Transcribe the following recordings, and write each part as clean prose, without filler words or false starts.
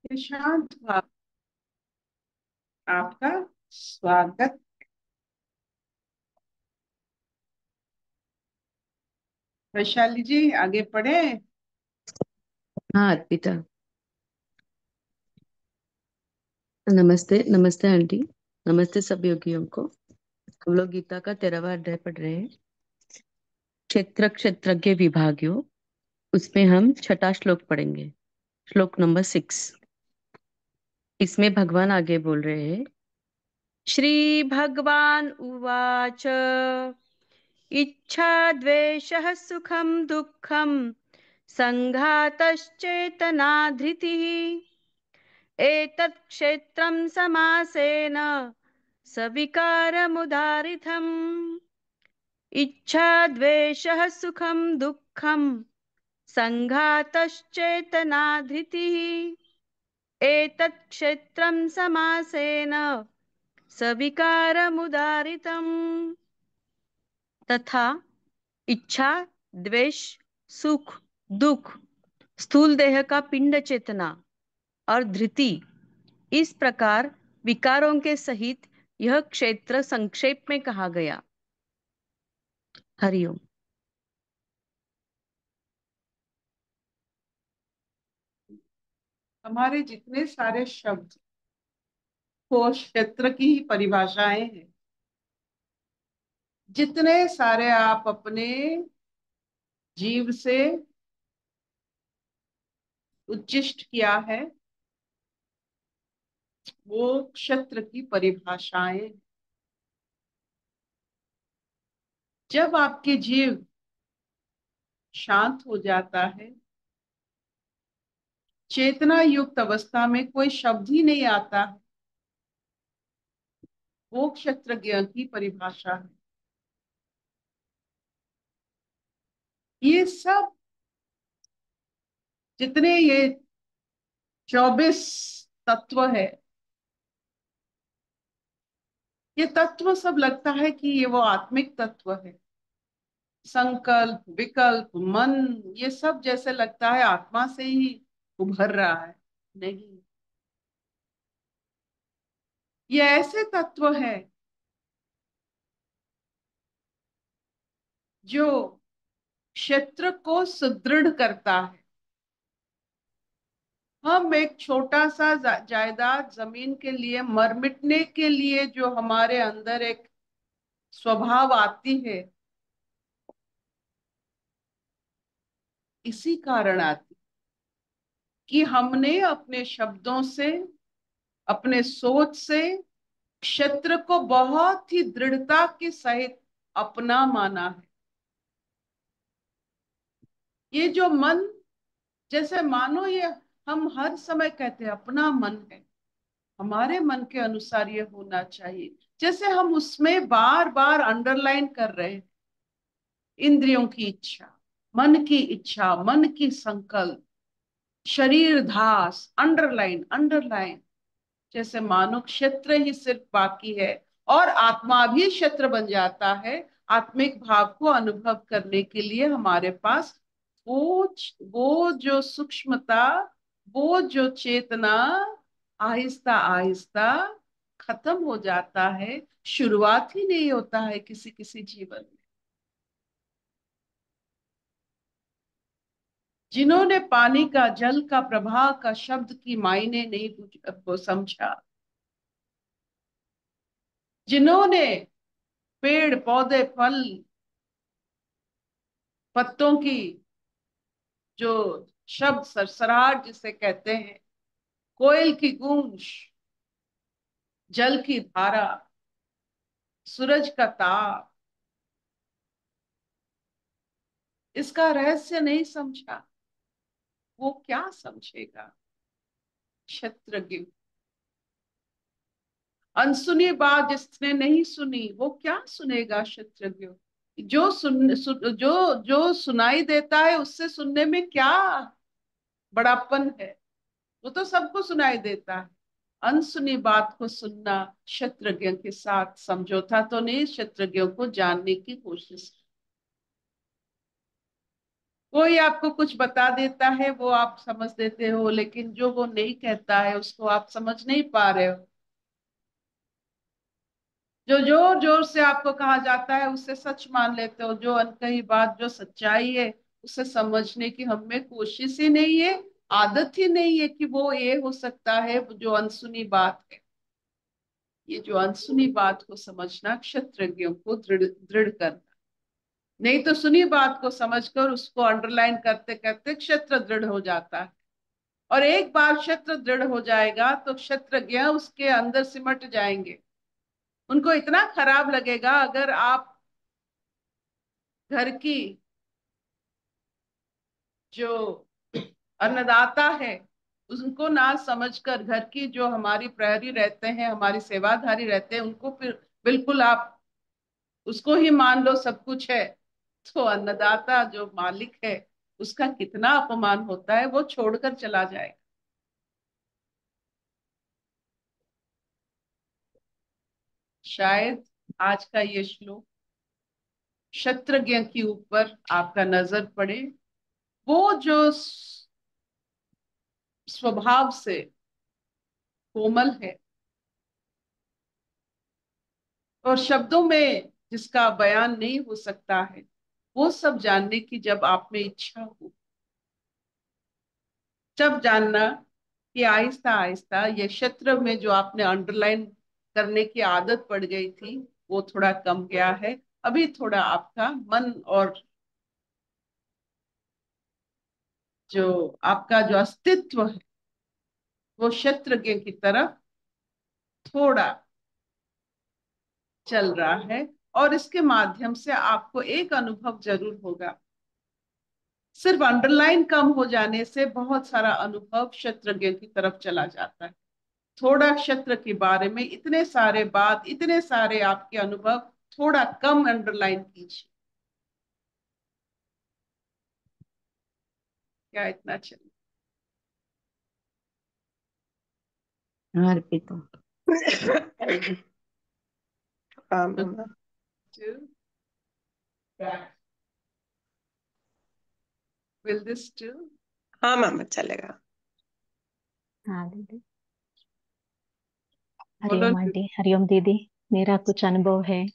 प्रशांत भाव, आपका स्वागत। वैशाली जी, आगे पढ़े। हाँ अर्पिता। नमस्ते नमस्ते आंटी। नमस्ते सब योगियों को। हम लोग गीता का 13वां अध्याय पढ़ रहे हैं। क्षेत्र क्षेत्रज्ञ विभागयो। उसमें हम छठा श्लोक पढ़ेंगे। श्लोक नंबर 6। इसमें भगवान आगे बोल रहे हैं। श्री भगवान उवाच। इच्छा द्वेषः सुखम दुःखम संघातश्चेतना धृतिः एतत् क्षेत्रं समासेन सविकारमुदारितम्। इच्छा द्वेषः सुखं दुःखं संघातश्चेतना धृतिः एतत् क्षेत्रं समासेन सविकारमुदारितम्। तथा इच्छा, द्वेष, सुख, दुख, स्थूल देह का पिंड चेतना और धृति, इस प्रकार विकारों के सहित यह क्षेत्र संक्षेप में कहा गया। हरिओम। हमारे जितने सारे शब्द वो क्षेत्र की ही परिभाषाएं हैं। जितने सारे आप अपने जीव से उच्चिष्ट किया है, वो क्षेत्र की परिभाषाएं। जब आपके जीव शांत हो जाता है, चेतना युक्त अवस्था में कोई शब्द ही नहीं आता है, वो क्षेत्रज्ञ की परिभाषा है। ये सब जितने ये 24 तत्व है, ये तत्व सब लगता है कि ये वो आत्मिक तत्व है। संकल्प, विकल्प, मन, ये सब जैसे लगता है आत्मा से ही उभर रहा है। नहीं, ये ऐसे तत्व है जो क्षेत्र को सुदृढ़ करता है। हम एक छोटा सा जायदाद जमीन के लिए मर मिटने के लिए जो हमारे अंदर एक स्वभाव आती है, इसी कारण आती कि हमने अपने शब्दों से, अपने सोच से क्षेत्र को बहुत ही दृढ़ता के सहित अपना माना है। ये जो मन, जैसे मानो ये हम हर समय कहते हैं अपना मन है, हमारे मन के अनुसार ये होना चाहिए। जैसे हम उसमें बार बार अंडरलाइन कर रहे हैं, इंद्रियों की इच्छा, मन की इच्छा, मन की संकल्प, शरीर धास, अंडरलाइन अंडरलाइन। जैसे मानो क्षेत्र ही सिर्फ बाकी है और आत्मा भी क्षेत्र बन जाता है। आत्मिक भाव को अनुभव करने के लिए हमारे पास वो जो सूक्ष्मता, वो जो चेतना आहिस्ता आहिस्ता खत्म हो जाता है। शुरुआत ही नहीं होता है किसी किसी जीवन में। जिन्होंने पानी का, जल का, प्रवाह का, शब्द की मायने नहीं वो समझा, जिन्होंने पेड़ पौधे फल पत्तों की जो शब्द, सरसराहट जिसे कहते हैं, कोयल की गूंज, जल की धारा, सूरज का ताप, इसका रहस्य नहीं समझा, वो क्या समझेगा क्षत्रज्ञ। अनसुनी बात जिसने नहीं सुनी, वो क्या सुनेगा क्षत्रज्ञ। जो सुनाई देता है, उससे सुनने में क्या बड़ापन है। वो तो सबको सुनाई देता है। अनसुनी बात को सुनना क्षत्रज्ञ के साथ समझौता तो नहीं, क्षत्रज्ञों को जानने की कोशिश। कोई आपको कुछ बता देता है, वो आप समझ देते हो, लेकिन जो वो नहीं कहता है उसको आप समझ नहीं पा रहे हो। जो जोर जोर से आपको कहा जाता है उससे सच मान लेते हो, जो अनकही बात, जो सच्चाई है, उसे समझने की हम में कोशिश ही नहीं है, आदत ही नहीं है कि वो ये हो सकता है जो अनसुनी बात है। ये जो अनसुनी बात को समझना क्षत्रज्ञों को दृढ़ दृढ़ करना। नहीं तो सुनी बात को समझकर उसको अंडरलाइन करते करते क्षत्र दृढ़ हो जाता है। और एक बार क्षत्र दृढ़ हो जाएगा तो क्षत्रज्ञ उसके अंदर सिमट जाएंगे। उनको इतना खराब लगेगा अगर आप घर की जो अन्नदाता है उनको ना समझकर, घर की जो हमारी प्रहरी रहते हैं, हमारी सेवाधारी रहते हैं, उनको फिर बिल्कुल आप उसको ही मान लो सब कुछ है, तो अन्नदाता जो मालिक है उसका कितना अपमान होता है, वो छोड़कर चला जाएगा। शायद आज का ये श्लोक क्षत्रज्ञ के ऊपर आपका नजर पड़े। वो जो स्वभाव से कोमल है और शब्दों में जिसका बयान नहीं हो सकता है, वो सब जानने की जब आप में इच्छा हो, जब जानना कि आहिस्ता आहिस्ता ये क्षेत्र में जो आपने अंडरलाइन करने की आदत पड़ गई थी वो थोड़ा कम गया है। अभी थोड़ा आपका मन और जो आपका जो अस्तित्व है वो क्षेत्रज्ञ की तरफ थोड़ा चल रहा है। और इसके माध्यम से आपको एक अनुभव जरूर होगा। सिर्फ अंडरलाइन कम हो जाने से बहुत सारा अनुभव क्षेत्रज्ञ की तरफ चला जाता है। थोड़ा क्षेत्र के बारे में इतने सारे बात, इतने सारे आपके अनुभव थोड़ा कम अंडरलाइन कीजिए। क्या इतना चलिए। अर्पित हो। हाँ मामा। Will this do? हाँ मामा चलेगा। हाँ दीदी। बोलो। हरिओम आंटी, हरिओम दीदी। मेरा कुछ अनुभव है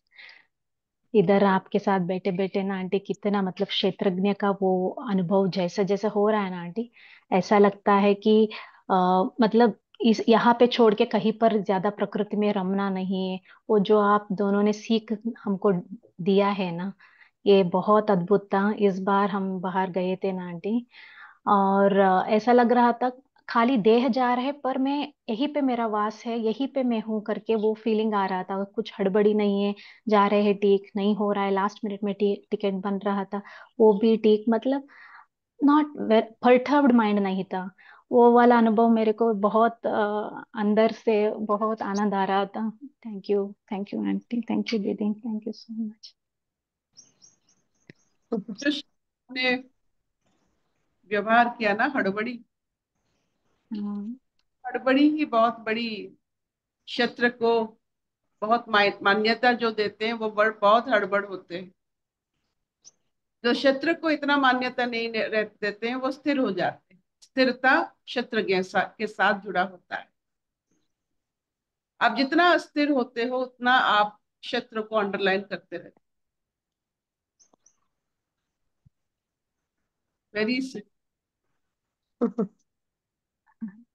इधर आपके साथ बैठे बैठे ना आंटी, कितना मतलब क्षेत्रज्ञ का वो अनुभव जैसा जैसा हो रहा है ना आंटी, ऐसा लगता है कि मतलब इस यहाँ पे छोड़ के कहीं पर ज्यादा प्रकृति में रमना नहीं है। वो जो आप दोनों ने सीख हमको दिया है ना, ये बहुत अद्भुत था। इस बार हम बाहर गए थे ना आंटी, और ऐसा लग रहा था खाली देह जा रहे पर मैं यहीं पे मेरा वास है, यहीं पे मैं हूं करके वो फीलिंग आ रहा था। कुछ हड़बड़ी नहीं है, जा रहे हैं ठीक, नहीं हो रहा है लास्ट मिनट में टिकट बन रहा था वो भी ठीक, मतलब नॉट परटर्ब्ड माइंड नहीं था। वो वाला अनुभव मेरे को बहुत अंदर से बहुत आनंद आ रहा था। Thank you aunty, thank you दीदी, थैंक यू सो मच। जो ने व्यवहार किया ना, हड़बड़ी, हड़बड़ी ही बहुत बड़ी क्षेत्र को बहुत मान्यता जो देते हैं वो बहुत हड़बड़ होते हैं। जो क्षेत्र को इतना मान्यता नहीं देते हैं वो स्थिर हो जाते हैं। स्थिरता क्षेत्र के साथ जुड़ा होता है। आप जितना अस्थिर होते हो उतना आप क्षेत्र को अंडरलाइन करते रहते। वेरी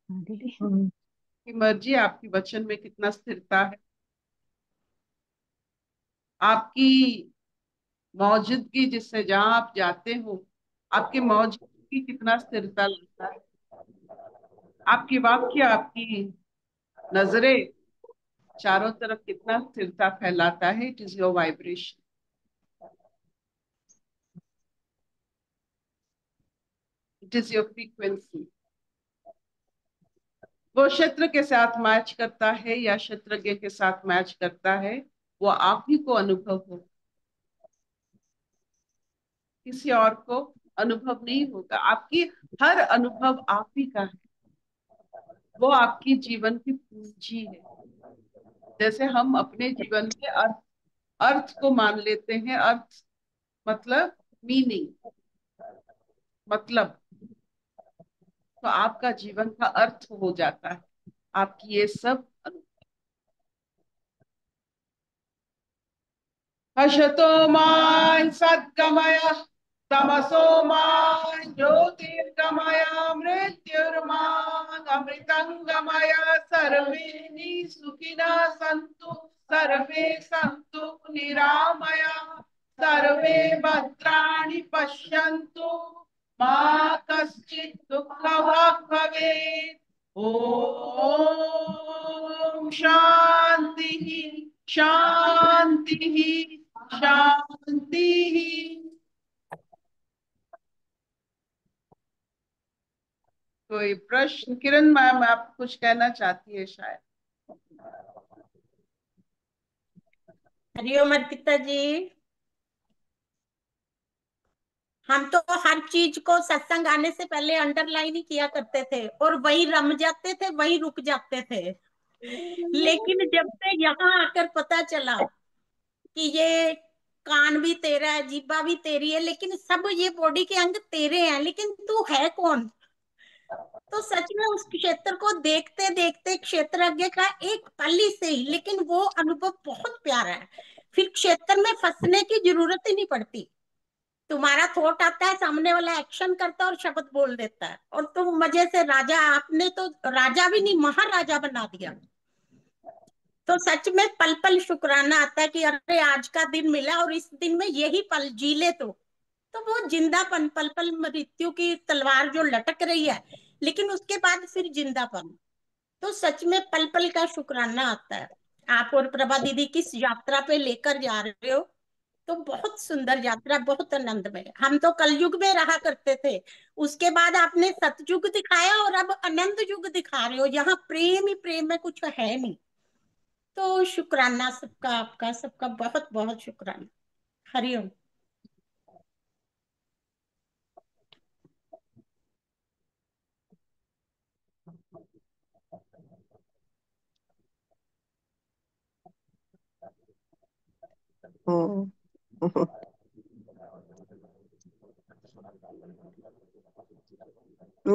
हाँ दीदी। की मर्जी, आपकी वचन में कितना स्थिरता है, आपकी मौजूदगी जिससे जहां आप जाते हो, आपकी मौजूदगी कितना स्थिरता लाता है। आपकी वाक्य, आपकी नजरें चारों तरफ कितना स्थिरता फैलाता है। It is your vibration, it is your frequency. वो क्षेत्र के साथ मैच करता है या क्षेत्रज्ञ के साथ मैच करता है, वो आप ही को अनुभव हो, किसी और को अनुभव नहीं होगा। आपकी हर अनुभव आप ही का है। वो आपकी जीवन की पूंजी है। जैसे हम अपने जीवन में अर्थ, अर्थ को मान लेते हैं। अर्थ मतलब मीनिंग। मतलब, तो आपका जीवन का अर्थ हो जाता है आपकी ये सब। हर्षतो मां सद्गमय, तमसो मां ज्योतिर्गमय, मृत्युर्मां अमृतंगमय। सर्वे सुखिनः सन्तु, सर्वे सन्तु निरामया, सर्वे भद्राणि पश्यन्तु, मा कश्चित् दुःखभाग् भवेत्। ओम शांति, शांति, शांति। कोई प्रश्न? किरण मैम, आप कुछ कहना चाहती है शायद। हरिओम अर्पिता जी। हम तो हर चीज को सत्संग आने से पहले अंडरलाइन ही किया करते थे और वहीं रम जाते थे, वहीं रुक जाते थे। लेकिन जब से यहाँ आकर पता चला कि ये कान भी तेरा है, जीभा भी तेरी है, लेकिन सब ये बॉडी के अंग तेरे हैं, लेकिन तू है कौन? तो सच में उस क्षेत्र को देखते देखते क्षेत्रज्ञ का एक पल ही सही, लेकिन वो अनुभव बहुत प्यारा है। फिर क्षेत्र में फंसने की जरूरत ही नहीं पड़ती। तुम्हारा थॉट आता है, सामने वाला एक्शन करता है और शब्द बोल देता है, और तुम मजे से राजा, आपने तो राजा भी नहीं महाराजा बना दिया। तो सच में पल पल शुक्राना आता है कि अरे आज का दिन मिला और इस दिन में यही पल जी ले। तो वो जिंदापन, पल पल मृत्यु की तलवार जो लटक रही है, लेकिन उसके बाद फिर जिंदापन। तो सच में पल पल का शुक्राना आता है। आप और प्रभा दीदी किस यात्रा पे लेकर जा रहे हो, तो बहुत सुंदर यात्रा, बहुत आनंदमय। हम तो कलयुग में रहा करते थे, उसके बाद आपने सतयुग दिखाया और अब आनंद युग दिखा रहे हो। यहाँ प्रेम ही प्रेम है, कुछ है नहीं। तो शुक्राना सबका, आपका सबका बहुत बहुत शुक्राना। हरिओम। हम्म।